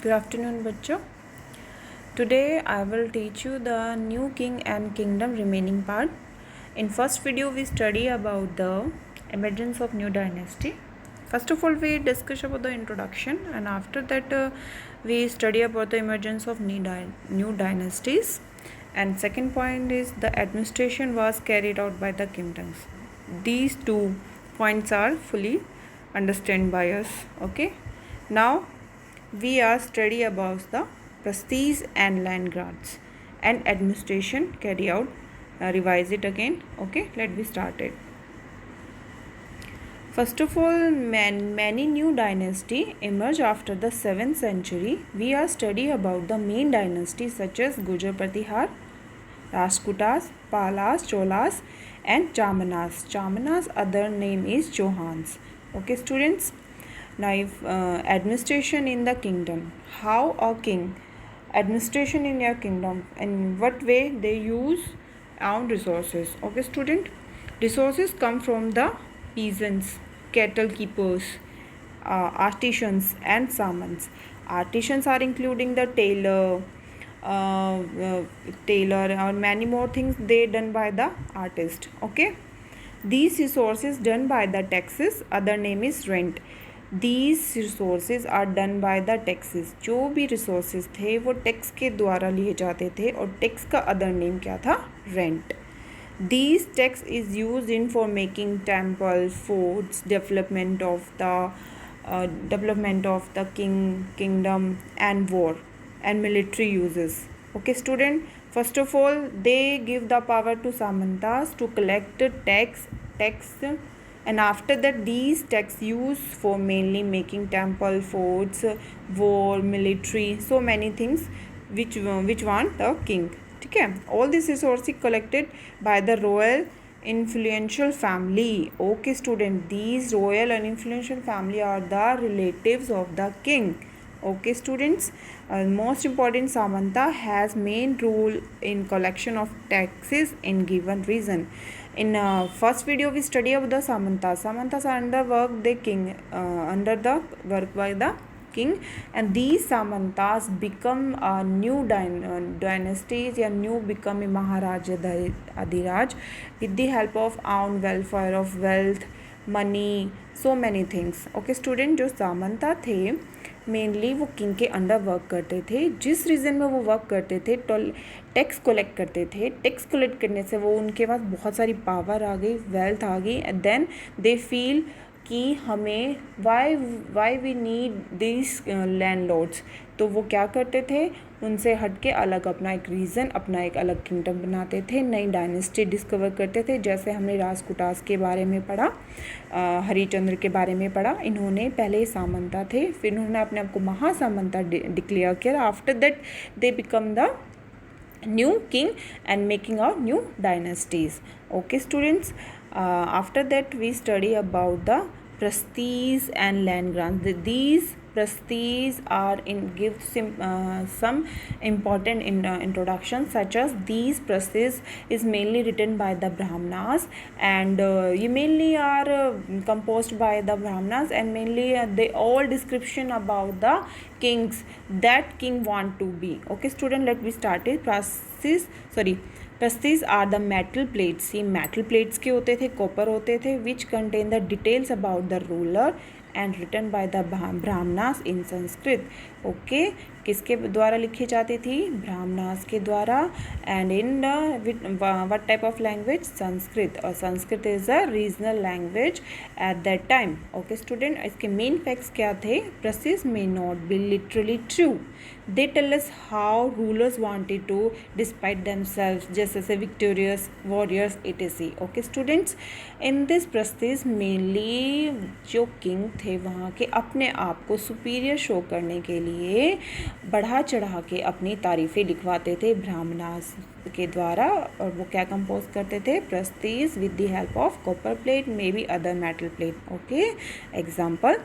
Good afternoon, बच्चों. Today I will teach you the new king and kingdom remaining part. In first video we study about the emergence of new dynasty. First of all we discuss about the introduction, and after that we study about the emergence of new dynasties. And second point is the administration was carried out by the kingdoms. These two points are fully understood by us. Okay. Now we are study about the prestige and land grants and administration carry out. Revise it again. Okay, let me start it. First of all, many new dynasty emerge after the 7th century. We are study about the main dynasties such as Gujar Pratihar, Rashtrakutas, Palas, Cholas and Chamanas. Chamanas other name is Chauhans. Okay students. Now if administration in the kingdom, how a king administration in your kingdom, and what way they use own resources. Okay student, resources come from the peasants, cattle keepers, artisans and samans. Artisans are including the tailor or many more things they done by the artist. Okay, these resources done by the taxes, other name is rent. These resources are done by the taxes. जो भी resources थे वो tax के द्वारा लिए जाते थे और टैक्स का अदर नेम क्या था? Rent. These tax is used in for making temple, forts, development of the kingdom and war and military uses. Okay student, first of all they give the power to samantas to collect tax, and after that these tax used for mainly making temple, forts, war, military, so many things which want the king. ठीक है, all these resources collected by the royal influential family. Okay student, these royal and influential family are the relatives of the king. Okay students, most important, samanta has main role in collection of taxes in given region. In first video we study about the samantas. Samantas are under the work by the king, and these samantas become new dynasties या new become a maharaja adhiraj with the help of own welfare of wealth, money, so many things. Okay student, जो सामंता थे mainly वो king के under work करते थे. जिस reason में वो वर्क करते थे टैक्स कलेक्ट करते थे. टैक्स कलेक्ट करने से वो उनके पास बहुत सारी पावर आ गई, वेल्थ आ गई, एंड देन दे फील कि हमें why we need this landlords. तो वो क्या करते थे, उनसे हट के अलग अपना एक रीजन, अपना एक अलग किंगडम बनाते थे, नई डायनेस्टी डिस्कवर करते थे. जैसे हमने राजकुटास के बारे में पढ़ा, हरिचंद्र के बारे में पढ़ा. इन्होंने पहले सामंता थे, फिर इन्होंने अपने आप को महासामंता डिक्लेयर किया. After that they become the new king and making out new dynasties. Okay students, after that we study about the prestige and land grants. These prestige are give some important introduction, such as these prestige is mainly written by the brahmanas, and you mainly are composed by the brahmanas, and mainly they all description about the kings that king want to be. Okay student, let me start it. prestige are the metal plates. ये metal plates के होते थे, copper होते थे, which contain the details about the ruler and written by the brahmanas in Sanskrit. Okay, किसके द्वारा लिखी जाती थी? ब्राह्मणास के द्वारा. And in what type of language? Sanskrit. और Sanskrit is a regional language at that time. Okay student, इसके मेन फैक्ट्स क्या थे? Prashastis may not be literally true. They tell us how rulers wanted to depict themselves, जैसे से victorious, warriors, etc. Okay students, in this prashasti mainly जो king थे वहाँ के अपने आप को सुपीरियर शो करने के लिए बढ़ा चढ़ा के अपनी तारीफ़ें लिखवाते थे ब्राह्मणास के द्वारा. और वो क्या कंपोज करते थे? Prestige with the help of copper plate, may be other metal plate. Okay, example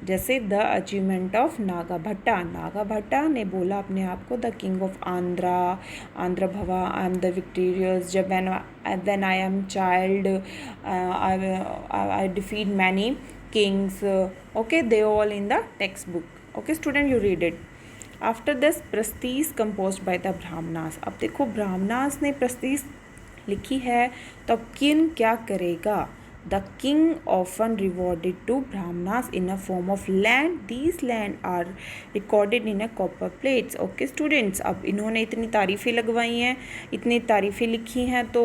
जैसे द अचीवमेंट ऑफ नागाभट्टा. नागाभट्टा ने बोला अपने आप को द किंग ऑफ आंध्र भवा, आई एम द विक्टोरियस. जब when I am child I defeat many kings. Okay, they all in the textbook. Okay student, you read it. After this prashastis composed by the Brahmanas. अब देखो ब्राह्मणास ने प्रस्तीस लिखी है, तो अब किन क्या करेगा? The king often rewarded to brahmanas in a form of land. These land are recorded in a copper plates. Okay students, अब इन्होंने इतनी तारीफ़ें लगवाई हैं, इतनी तारीफ़ें लिखी हैं, तो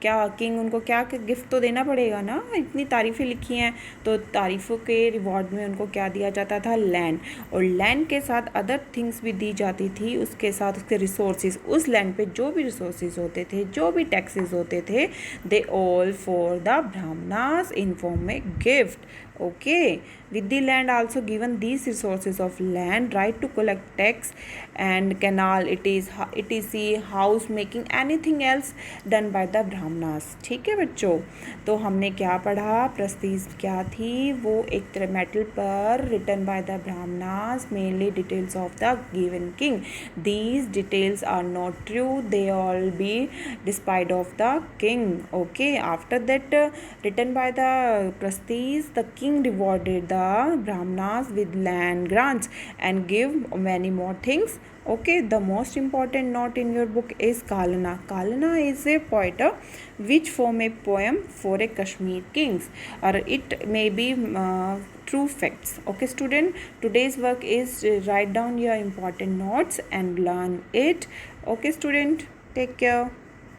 क्या किंग उनको क्या गिफ्ट तो देना पड़ेगा ना, इतनी तारीफ़ें लिखी हैं, तो तारीफ़ों के रिवॉर्ड में उनको क्या दिया जाता था? लैंड। और लैंड के साथ अदर थिंग्स भी दी जाती थी, उसके साथ उसके रिसोर्सेज, उस लैंड पे जो भी रिसोर्सेज होते थे, जो भी टैक्सेस होते थे, they all for the Brahmanas in form a gift. Okay, with the land also given these resources of land, right to collect tax and canal, it is etc, house making, anything else done by the brahmanas। ठीक है बच्चों, तो हमने क्या पढ़ा? प्रस्तीज क्या थी? वो एक तरह मेटल पर written by the Brahmanas, mainly details of the given king. These details are not true, they all be despite of the king. Okay, after that written by the prestige, the king rewarded the brahmanas with land grants and give many more things। Okay, the most important note in your book is Kalana. Kalana is a poet which form a poem for a Kashmir kings, or it may be true facts। Okay student, today's work is write down your important notes and learn it। Okay student, take care।